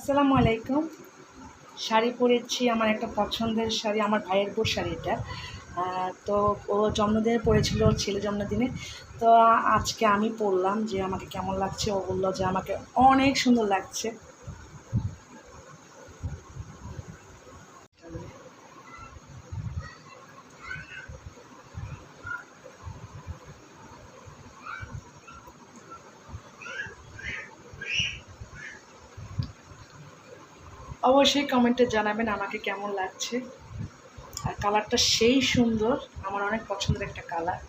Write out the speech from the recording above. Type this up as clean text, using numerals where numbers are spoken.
আসসালামু আলাইকুম। শাড়ি পরেছি, আমার একটা পছন্দের শাড়ি, আমার ভাইয়ের বউ শাড়ি এটা। তো ও জন্মদিনে পরেছিল, ওর ছেলে জন্মদিনে। তো আজকে আমি পরলাম, যে আমাকে কেমন লাগছে। ও বললো যে আমাকে অনেক সুন্দর লাগছে। অবশ্যই কমেন্টে জানাবেন আমাকে কেমন লাগছে। আর কালারটা সেই সুন্দর, আমার অনেক পছন্দের একটা কালার।